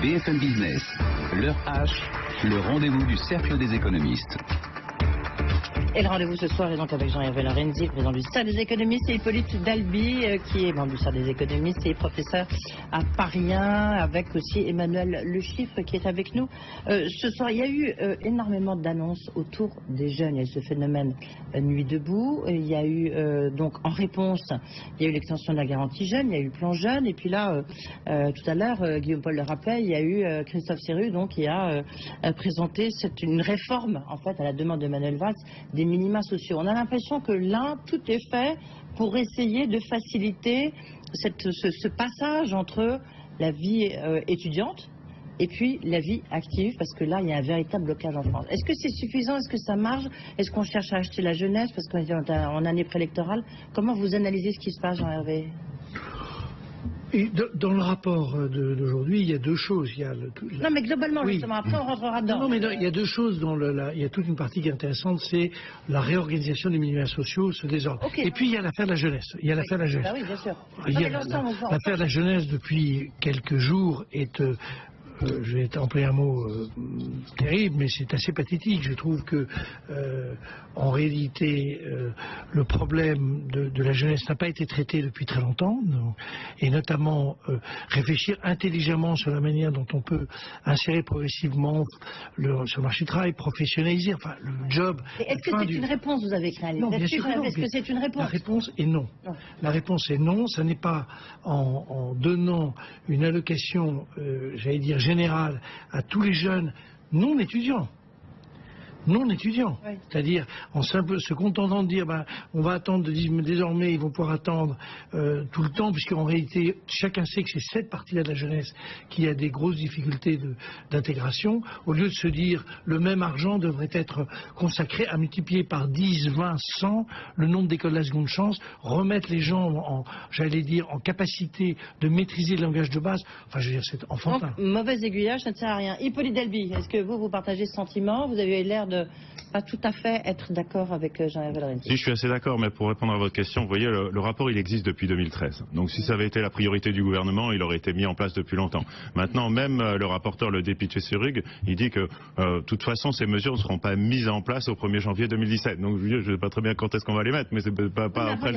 BFM Business, l'heure H, le rendez-vous du Cercle des économistes. Et le rendez-vous ce soir est donc avec Jean-Hervé Lorenzi, président du Cercle des économistes, et Hippolyte Dalby, qui est membre du Cercle des économistes et professeur à Paris 1, avec aussi Emmanuel Le Chiffre qui est avec nous. Ce soir, il y a eu énormément d'annonces autour des jeunes. Il y a eu ce phénomène Nuit debout. Il y a eu donc en réponse, il y a eu l'extension de la garantie jeune, il y a eu le plan jeune, et puis là, tout à l'heure, Guillaume Paul le rappelait, il y a eu Christophe Siru, donc qui a présenté une réforme, en fait, à la demande d'Emmanuel Valls, des minima sociaux. On a l'impression que là, tout est fait pour essayer de faciliter ce passage entre la vie étudiante et puis la vie active, parce que là, il y a un véritable blocage en France. Est-ce que c'est suffisant? Est-ce que ça marche? Est-ce qu'on cherche à acheter la jeunesse parce qu'on est en année préélectorale? Comment vous analysez ce qui se passe, Jean-Hervé? Et dans le rapport d'aujourd'hui, il y a deux choses. Il y a Non, mais globalement, oui. Justement, après on rentrera dedans. Non, mais il y a deux choses. Il y a toute une partie qui est intéressante, c'est la réorganisation des minima sociaux, ce désordre. Okay. Et puis il y a l'affaire de la jeunesse. Il y a l'affaire de la jeunesse. Ah oui, bien sûr. L'affaire de la jeunesse, depuis quelques jours, est... je vais employer un mot terrible, mais c'est assez pathétique. Je trouve que, en réalité, le problème de la jeunesse n'a pas été traité depuis très longtemps, et notamment réfléchir intelligemment sur la manière dont on peut insérer progressivement sur le marché du travail, professionnaliser, enfin, le job. Est-ce que c'est une réponse, vous avez créé? Non, bien sûr que non. Est-ce que c'est une réponse? La réponse est non. La réponse est non. Ça n'est pas en donnant une allocation, j'allais dire, générale à tous les jeunes non étudiants. Oui. C'est-à-dire en se contentant de dire on va attendre, désormais ils vont pouvoir attendre tout le temps, puisqu'en réalité chacun sait que c'est cette partie-là de la jeunesse qui a des grosses difficultés d'intégration, au lieu de se dire le même argent devrait être consacré à multiplier par 10, 20, 100 le nombre d'écoles de la seconde chance, remettre les gens en capacité de maîtriser le langage de base. Enfin, je veux dire, c'est enfantin. Donc, mauvais aiguillage, ça ne sert à rien. Hippolyte Dalby, est-ce que vous partagez ce sentiment? Vous avez l'air de pas tout à fait être d'accord avec Jean-Hervé Lorenzi. Si, je suis assez d'accord, mais pour répondre à votre question, vous voyez, le rapport, il existe depuis 2013. Donc si ça avait été la priorité du gouvernement, il aurait été mis en place depuis longtemps. Maintenant, même le rapporteur, le député Siru, il dit que, de toute façon, ces mesures ne seront pas mises en place au 1er janvier 2017. Donc je ne sais pas très bien quand est-ce qu'on va les mettre, mais c'est pas après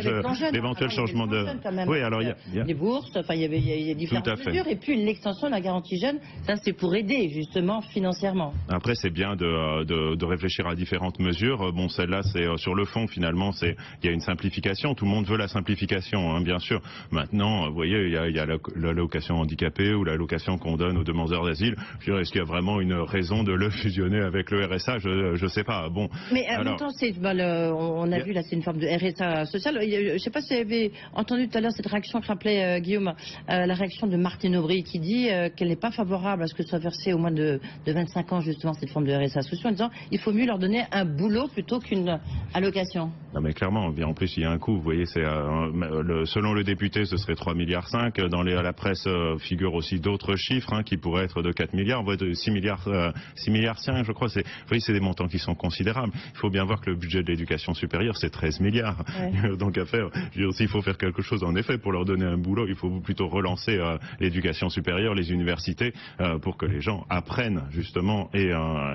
l'éventuel changement de... Oui, alors il y a des bourses, enfin il y a différentes mesures, et puis l'extension de la garantie jeune, ça c'est pour aider justement financièrement. Après, c'est bien de réfléchir à différentes mesures. Bon, celle-là, c'est sur le fond, finalement, il y a une simplification. Tout le monde veut la simplification, hein, bien sûr. Maintenant, vous voyez, il y a l'allocation handicapée ou l'allocation qu'on donne aux demandeurs d'asile. Je dirais, est-ce qu'il y a vraiment une raison de le fusionner avec le RSA? Je ne sais pas. Bon. Mais en même temps, on a vu là, c'est une forme de RSA social. Je ne sais pas si vous avez entendu tout à l'heure cette réaction que rappelait Guillaume, la réaction de Martine Aubry qui dit qu'elle n'est pas favorable à ce que soit versé au moins de 25 ans, justement, cette forme de RSA social, en disant il faut mieux leur donner un boulot plutôt qu'une allocation. Non, mais clairement, en plus il y a un coût, vous voyez, selon le député ce serait 3,5 milliards, à la presse figurent aussi d'autres chiffres qui pourraient être de 4 milliards, 6 milliards 5, je crois, vous voyez, c'est des montants qui sont considérables. Il faut bien voir que le budget de l'éducation supérieure c'est 13 milliards, ouais. Donc à faire, s'il faut faire quelque chose en effet pour leur donner un boulot, il faut plutôt relancer l'éducation supérieure, les universités, pour que les gens apprennent justement et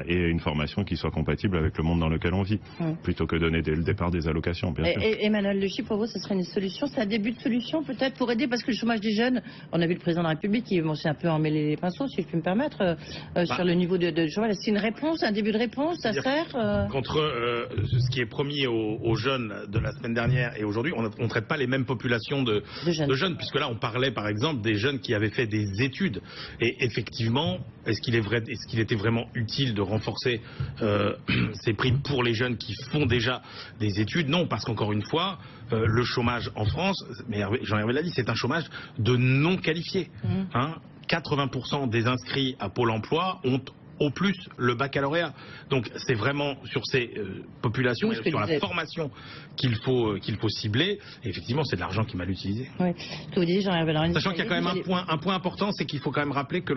une formation qui soit compatible avec le monde dans lequel on vit, plutôt que donner dès le départ des allocations, bien sûr. Emmanuel Le Chiffre, pour vous, ce serait une solution? C'est un début de solution peut-être pour aider, parce que le chômage des jeunes, on a vu le président de la République qui s'est un peu emmêlé les pinceaux, si je puis me permettre, sur le niveau de chômage. C'est une réponse, un début de réponse, ça sert Contre ce qui est promis aux jeunes de la semaine dernière et aujourd'hui, on ne traite pas les mêmes populations de jeunes, puisque là on parlait par exemple des jeunes qui avaient fait des études. Et effectivement, est-ce qu'il était vraiment utile de renforcer ces primes pour les jeunes qui font déjà des études? Non, parce qu'encore une fois, le chômage en France, mais Jean-Hervé l'a dit, c'est un chômage de non qualifiés. 80% des inscrits à Pôle emploi ont au plus le baccalauréat. Donc c'est vraiment sur ces populations et sur la formation qu'il faut cibler. Et effectivement, c'est de l'argent qui est mal utilisé. Oui. Ce que vous dites, Jean-Hervé Lorenzi. Sachant qu'il y a quand même un point important, c'est qu'il faut quand même rappeler que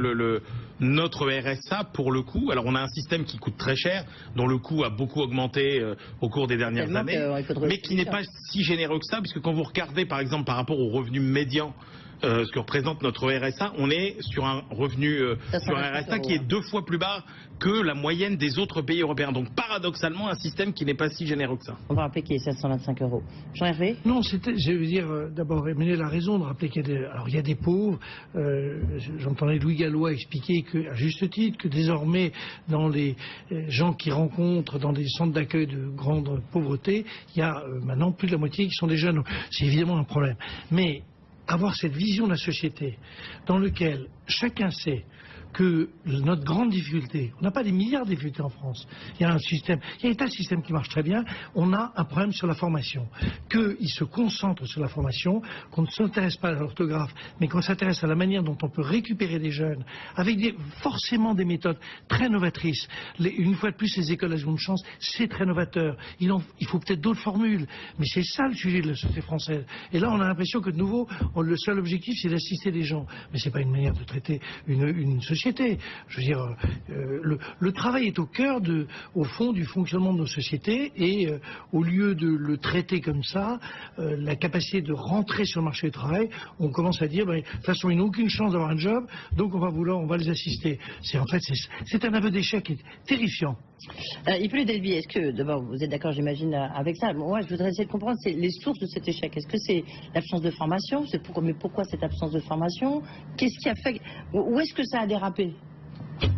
notre RSA, pour le coup, alors on a un système qui coûte très cher, dont le coût a beaucoup augmenté au cours des dernières années, mais qui n'est pas si généreux que ça, puisque quand vous regardez par exemple par rapport au revenu médian ce que représente notre RSA, on est sur un revenu, sur un RSA qui est 2 fois plus bas que la moyenne des autres pays européens. Donc paradoxalement, un système qui n'est pas si généreux que ça. On va rappeler qu'il est 725 €. Jean-Hervé ? Non, je veux dire, d'abord, Emmanuel a raison de rappeler qu'il y a des pauvres. J'entendais Louis Gallois expliquer à juste titre, que désormais, dans les gens qui rencontrent dans des centres d'accueil de grande pauvreté, il y a maintenant plus de la moitié qui sont des jeunes. C'est évidemment un problème. Mais avoir cette vision de la société dans laquelle chacun sait que notre grande difficulté, on n'a pas des milliards de difficultés en France, il y a un tas de systèmes qui marchent très bien, on a un problème sur la formation, qu'ils se concentrent sur la formation, qu'on ne s'intéresse pas à l'orthographe, mais qu'on s'intéresse à la manière dont on peut récupérer des jeunes, avec forcément des méthodes très novatrices. Une fois de plus, les écoles à seconde chance, c'est très novateur. Il faut peut-être d'autres formules, mais c'est ça le sujet de la société française. Et là, on a l'impression que de nouveau, le seul objectif, c'est d'assister les gens. Mais c'est pas une manière de traiter une société. Je veux dire, le travail est au cœur, au fond, du fonctionnement de nos sociétés, et au lieu de le traiter comme ça, la capacité de rentrer sur le marché du travail, on commence à dire, de toute façon, ils n'ont aucune chance d'avoir un job, donc on va les assister. C'est un aveu d'échec qui est terrifiant. Hippolyte Delby, est-ce que, d'abord, vous êtes d'accord, j'imagine, avec ça? Moi, je voudrais essayer de comprendre les sources de cet échec. Est-ce que c'est l'absence de formation? Mais pourquoi cette absence de formation? Qu'est-ce qui a fait? Où est-ce que ça a dérapé?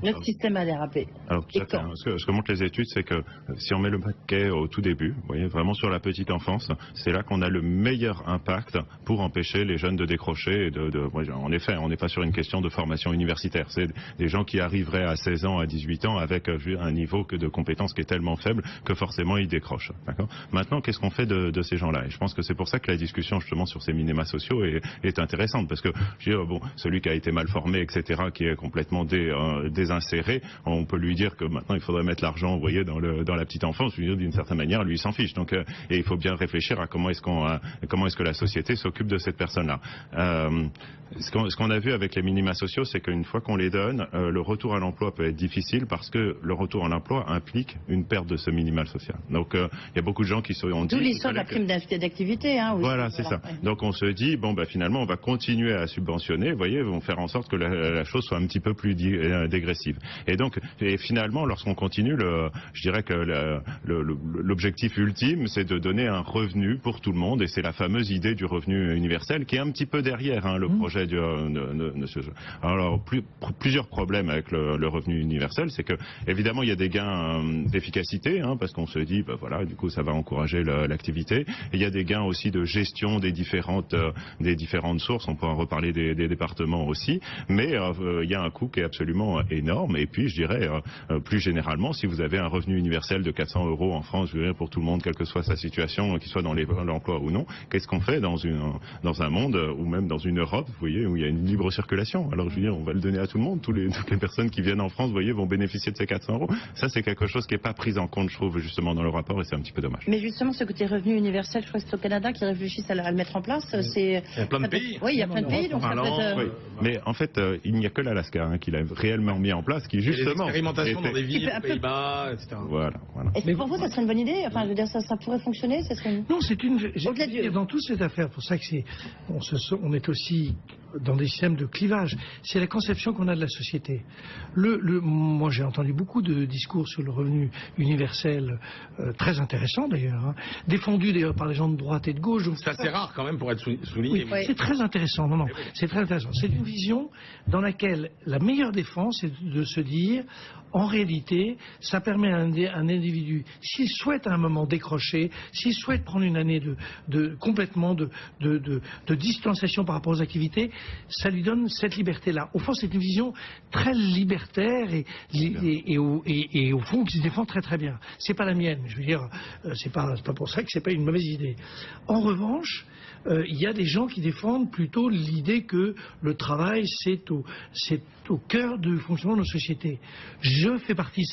Notre système a dérapé. Alors, ce que montrent les études, c'est que si on met le paquet au tout début, vous voyez, vraiment sur la petite enfance, c'est là qu'on a le meilleur impact pour empêcher les jeunes de décrocher. En effet, on n'est pas sur une question de formation universitaire. C'est des gens qui arriveraient à 16 ans, à 18 ans avec un niveau de compétence qui est tellement faible que forcément ils décrochent. Maintenant, qu'est-ce qu'on fait de ces gens-là? Et je pense que c'est pour ça que la discussion justement sur ces minima sociaux est intéressante, parce que je veux dire, celui qui a été mal formé, etc., qui est complètement désinséré, on peut lui dire que maintenant il faudrait mettre l'argent, vous voyez, dans la petite enfance. Je veux dire, d'une certaine manière, lui il s'en fiche. Donc, et il faut bien réfléchir à comment est-ce que la société s'occupe de cette personne-là. Ce qu'on a vu avec les minima sociaux, c'est qu'une fois qu'on les donne, le retour à l'emploi peut être difficile, parce que le retour à l'emploi implique une perte de ce minimal social. Donc, il y a beaucoup de gens qui se ont dit... D'où l'histoire de la prime d'activité. Voilà, c'est ça. Donc on se dit, finalement, on va continuer à subventionner, vous voyez, vont faire en sorte que la chose soit un petit peu plus dégressive. Et finalement, lorsqu'on continue, je dirais que l'objectif ultime, c'est de donner un revenu pour tout le monde, et c'est la fameuse idée du revenu universel qui est un petit peu derrière le projet de ce jeu. Alors, plusieurs problèmes avec le revenu universel, c'est que évidemment il y a des gains d'efficacité, parce qu'on se dit, du coup ça va encourager l'activité. Et il y a des gains aussi de gestion des différentes sources. On peut en reparler des départements aussi, mais il y a un coût qui est absolument énorme. Et puis je dirais plus généralement, si vous avez un revenu universel de 400 € en France, je veux dire, pour tout le monde, quelle que soit sa situation, qu'il soit dans l'emploi ou non, qu'est-ce qu'on fait dans un monde, ou même dans une Europe, vous voyez, où il y a une libre circulation? Alors je veux dire, on va le donner à tout le monde. Toutes les personnes qui viennent en France, vous voyez, vont bénéficier de ces 400 €. Ça, c'est quelque chose qui n'est pas pris en compte, je trouve, justement, dans le rapport, et c'est un petit peu dommage. Mais justement, ce côté revenu universel, je crois que c'est au Canada qui réfléchissent à le mettre en place. Il y a plein de pays. Oui, il y a plein de pays. Donc oui. Mais en fait, il n'y a que l'Alaska qui l'a réellement mis en place, qui justement... L'expérimentation dans des villes, aux Pays-Bas, etc. Voilà. Est-ce que pour vous, ça serait une bonne idée? Enfin, je veux dire, ça pourrait fonctionner? Non, dans toute cette affaire, pour ça que on est aussi dans des systèmes de clivage. C'est la conception qu'on a de la société. Moi, j'ai entendu beaucoup de discours sur le revenu universel, très intéressants d'ailleurs, défendus d'ailleurs par les gens de droite et de gauche. C'est assez rare quand même pour être souligné. Oui, c'est très intéressant. Non, c'est très intéressant. C'est une vision dans laquelle la meilleure défense est de se dire, en réalité, ça permet à un individu, s'il souhaite à un moment décrocher, s'il souhaite prendre une année complètement de distanciation par rapport aux activités, ça lui donne cette liberté-là. Au fond, c'est une vision très libertaire et au fond qui se défend très très bien. C'est pas la mienne, je veux dire, c'est pas pour ça que c'est pas une mauvaise idée. En revanche, il y a des gens qui défendent plutôt l'idée que le travail c'est au cœur du fonctionnement de nos sociétés. Je fais partie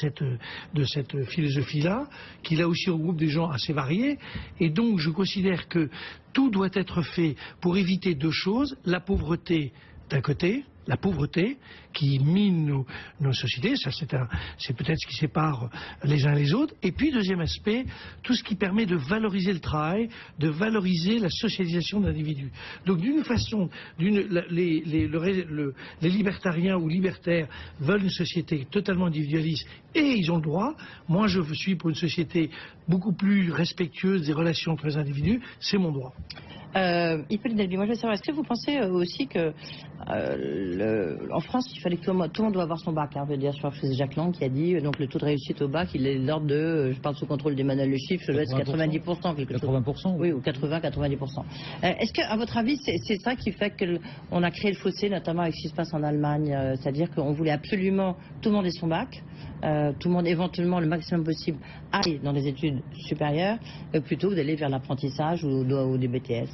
de cette philosophie-là, qui là aussi regroupe des gens assez variés, et donc je considère que tout doit être fait pour éviter deux choses: la pauvreté d'un côté, la pauvreté qui mine nos sociétés, ça c'est peut-être ce qui sépare les uns les autres. Et puis deuxième aspect, tout ce qui permet de valoriser le travail, de valoriser la socialisation de l'individu. Donc d'une façon, les libertariens ou libertaires veulent une société totalement individualiste et ils ont le droit. Moi je suis pour une société beaucoup plus respectueuse des relations entre les individus, c'est mon droit. Hippolyte Dalby, moi je veux savoir, est-ce que vous pensez aussi que en France, il fallait que tout le monde doit avoir son bac, hein, je veux dire, je crois que c'est Jacques Lang qui a dit, donc le taux de réussite au bac, il est de l'ordre de, je parle sous contrôle d'Emmanuel Le Chiffre, ça doit être 90%, quelque chose. 80%. Oui, ou 80-90%. Est-ce que, à votre avis, c'est ça qui fait qu'on a créé le fossé, notamment avec ce qui se passe en Allemagne, c'est-à-dire qu'on voulait absolument tout le monde ait son bac, tout le monde éventuellement le maximum possible aille dans des études supérieures, plutôt que d'aller vers l'apprentissage ou des BTS?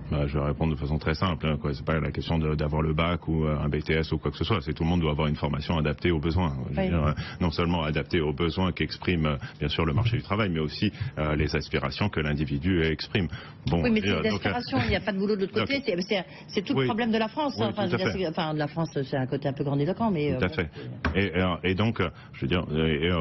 Je vais répondre de façon très simple. Hein, c'est pas la question d'avoir le bac ou un BTS ou quoi que ce soit. C'est tout le monde doit avoir une formation adaptée aux besoins. Je veux dire, non seulement adaptée aux besoins qu'exprime bien sûr le marché du travail, mais aussi les aspirations que l'individu exprime. Bon, oui, mais c'est des aspirations. Il n'y a pas de boulot de l'autre côté. C'est tout le problème de la France. Oui, enfin, de la France, c'est un côté un peu grandiloquent, mais. Tout à fait. Et donc, je veux dire,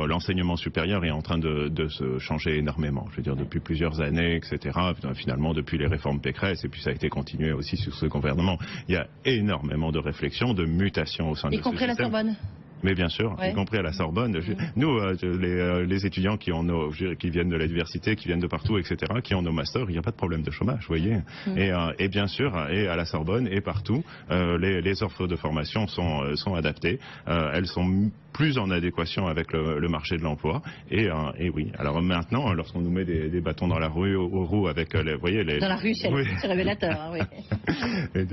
l'enseignement supérieur est en train de se changer énormément. Je veux dire, depuis plusieurs années, etc. Finalement, depuis les réformes Pécresse. Et puis ça a été continué aussi sur ce gouvernement. Il y a énormément de réflexions, de mutations au sein de ce système. Y compris la Sorbonne. Mais bien sûr, y compris à la Sorbonne. Nous, les étudiants qui viennent de l'université, qui viennent de partout, etc., qui ont nos masters, il n'y a pas de problème de chômage, vous voyez. Et bien sûr, et à la Sorbonne et partout, les offres de formation sont adaptées. Elles sont plus en adéquation avec le marché de l'emploi. Et oui. Alors maintenant, lorsqu'on nous met des bâtons dans la rue, aux roues avec, vous voyez, dans la rue, c'est révélateur. Hein, oui.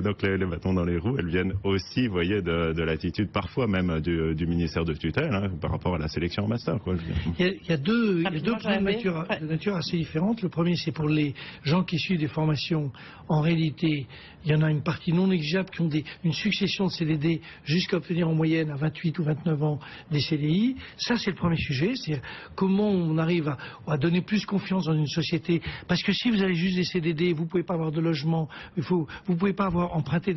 Donc les bâtons dans les roues, elles viennent aussi, vous voyez, de l'attitude parfois même du ministère de tutelle, hein, par rapport à la sélection en master. Quoi, il y a deux problèmes de nature assez différentes. Le premier, c'est pour les gens qui suivent des formations. En réalité, il y en a une partie non négligeable qui ont une succession de CDD jusqu'à obtenir en moyenne à 28 ou 29 ans des CDI. Ça, c'est le premier sujet. C'est comment on arrive à donner plus confiance dans une société. Parce que si vous avez juste des CDD, vous ne pouvez pas avoir de logement, vous ne pouvez pas avoir emprunté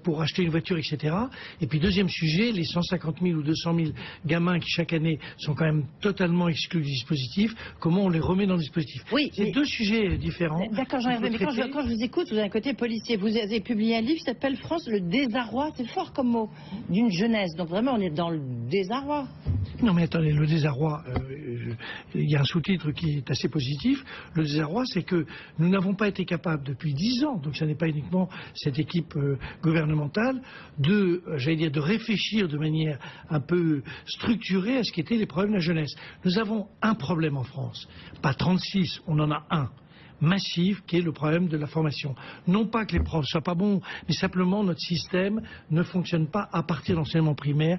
pour acheter une voiture, etc. Et puis, deuxième sujet, les 150 000 ou 200 000 gamins qui, chaque année, sont quand même totalement exclus du dispositif, comment on les remet dans le dispositif. Oui, c'est deux sujets différents. D'accord, Jean-Hervé, mais quand je vous écoute, vous avez un côté policier. Vous avez publié un livre qui s'appelle France, le désarroi, c'est fort comme mot, d'une jeunesse. Donc vraiment, on est dans le désarroi. Non mais attendez, le désarroi, il y a un sous-titre qui est assez positif. Le désarroi, c'est que nous n'avons pas été capables depuis 10 ans, donc ce n'est pas uniquement cette équipe gouvernementale, de réfléchir de manière un peu structurée à ce qu'étaient les problèmes de la jeunesse. Nous avons un problème en France, pas 36, on en a un. Massive, qui est le problème de la formation. Non pas que les profs soient pas bons, mais simplement notre système ne fonctionne pas à partir de l'enseignement primaire.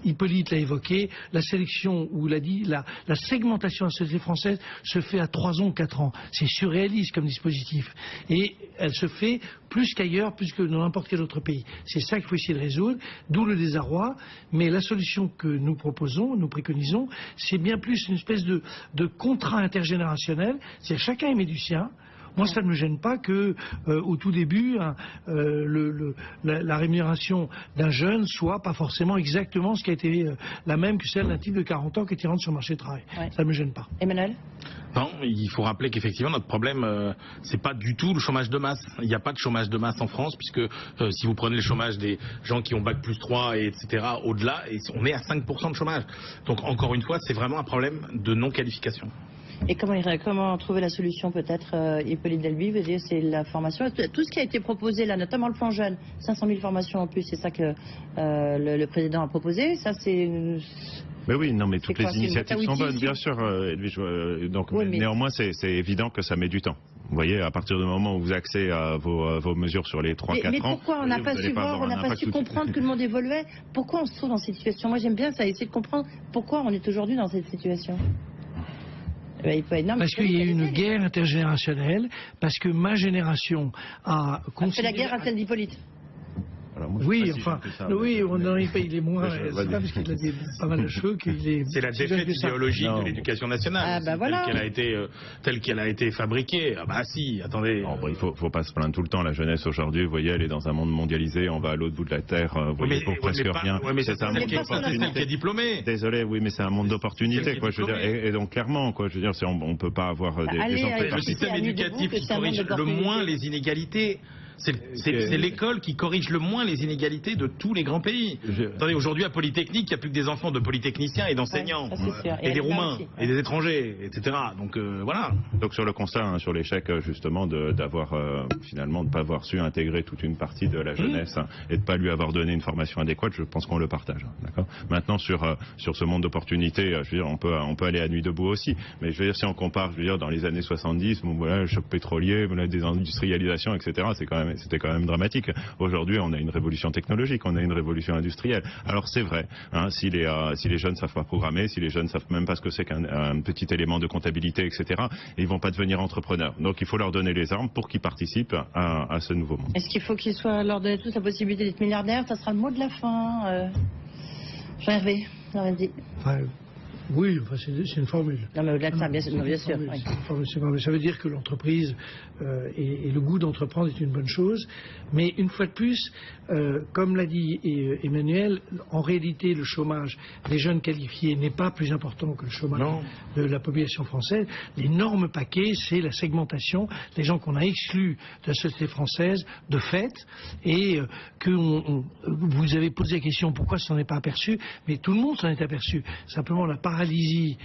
Hippolyte l'a évoqué, la sélection, ou l'a dit, la segmentation de la société française se fait à 3 ans ou 4 ans. C'est surréaliste comme dispositif. Et elle se fait plus qu'ailleurs, plus que dans n'importe quel autre pays. C'est ça qu'il faut essayer de résoudre, d'où le désarroi. Mais la solution que nous proposons, nous préconisons, c'est bien plus une espèce de contrat intergénérationnel. C'est chacun y met du sien. Moi, ça ne me gêne pas que, au tout début, la rémunération d'un jeune soit pas forcément exactement ce qui a été la même que celle d'un type de 40 ans qui rentre sur le marché du travail. Ouais. Ça ne me gêne pas. Emmanuel ? Non, il faut rappeler qu'effectivement notre problème, c'est pas du tout le chômage de masse. Il n'y a pas de chômage de masse en France, puisque si vous prenez le chômage des gens qui ont bac plus 3, etc., au-delà, on est à 5% de chômage. Donc encore une fois, c'est vraiment un problème de non-qualification. Et comment trouver la solution peut-être, Hippolyte Dalby, vous dire c'est la formation, tout ce qui a été proposé là, notamment le plan jeune, 500 000 formations en plus, c'est ça que le président a proposé, ça c'est... Mais oui, non, mais toutes les initiatives sont bonnes, bien sûr, Edwige. Donc, oui, néanmoins, c'est évident que ça met du temps. Vous voyez, à partir du moment où vous accédez à vos mesures sur les 3-4 ans... Mais pourquoi on n'a pas su voir, on n'a pas su comprendre que le monde évoluait? Pourquoi on se trouve dans cette situation? Moi, j'aime bien ça, essayer de comprendre pourquoi on est aujourd'hui dans cette situation. Parce qu'il y a eu une guerre intergénérationnelle, parce que ma génération a considéré... C'est la guerre à celle d'Hippolyte. Alors, moi, oui, je sais pas si enfin, j'ai fait ça, oui, il est moins. Ouais, C'est pas parce qu'il a pas mal de cheveux qu'il est. C'est la défaite idéologique de l'éducation nationale. Ah, bah voilà. Telle qu'elle a été fabriquée. Ah bah si, attendez. Non, bon, il faut pas se plaindre tout le temps. La jeunesse aujourd'hui, vous voyez, elle est dans un monde mondialisé. On va à l'autre bout de la terre, vous voyez, pour presque rien. Oui, mais c'est un celle monde qui est diplômée. Désolé, oui, mais c'est un monde d'opportunités, quoi. Je veux dire, et donc clairement, quoi. Je veux dire, on peut pas avoir des gens très le système éducatif qui corrige le moins les inégalités. C'est l'école qui corrige le moins les inégalités de tous les grands pays. Attendez, aujourd'hui à Polytechnique, il n'y a plus que des enfants de polytechniciens et d'enseignants, et des Roumains, et des étrangers, etc. Donc voilà. Donc sur le constat, hein, sur l'échec justement d'avoir finalement de ne pas avoir su intégrer toute une partie de la jeunesse et de ne pas lui avoir donné une formation adéquate, je pense qu'on le partage. D'accord. Maintenant sur ce monde d'opportunités, je veux dire, on peut aller à nuit debout aussi. Mais je veux dire, si on compare, je veux dire, dans les années 70, bon, voilà, le choc pétrolier, voilà, désindustrialisation, etc. C'était quand même dramatique. Aujourd'hui, on a une révolution technologique, on a une révolution industrielle. Alors c'est vrai, hein, si les jeunes savent pas programmer, si les jeunes savent même pas ce que c'est qu'un petit élément de comptabilité, etc., ils vont pas devenir entrepreneurs. Donc il faut leur donner les armes pour qu'ils participent à ce nouveau monde. Est-ce qu'il faut qu'ils soient leur donner tous la possibilité d'être milliardaires? Ça sera le mot de la fin. Jean-Hervé, vas-y. Oui, enfin, c'est une formule. Non, mais au-delà de ça, bien sûr. Ça veut dire que l'entreprise et le goût d'entreprendre est une bonne chose. Mais une fois de plus, comme l'a dit Emmanuel, en réalité, le chômage des jeunes qualifiés n'est pas plus important que le chômage de la population française. L'énorme paquet, c'est la segmentation des gens qu'on a exclus de la société française de fait. Et vous avez posé la question pourquoi ça n'en est pas aperçu, mais tout le monde s'en est aperçu. Simplement, la paralysie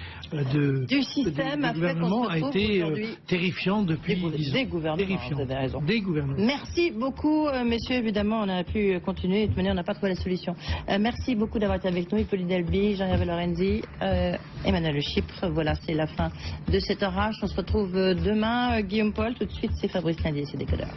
du système gouvernement a été terrifiante depuis 10 ans. Des gouvernements, vous avez raison. Des gouvernements. Merci beaucoup, messieurs. Évidemment, on a pu continuer. De toute manière, on n'a pas trouvé la solution. Merci beaucoup d'avoir été avec nous. Hippolyte Dalby, Jean-Hervé Lorenzi, Emmanuel Le Chypre. Voilà, c'est la fin de cet orage. On se retrouve demain. Guillaume Paul, tout de suite, c'est Fabrice Lundi et c'est Décodeur.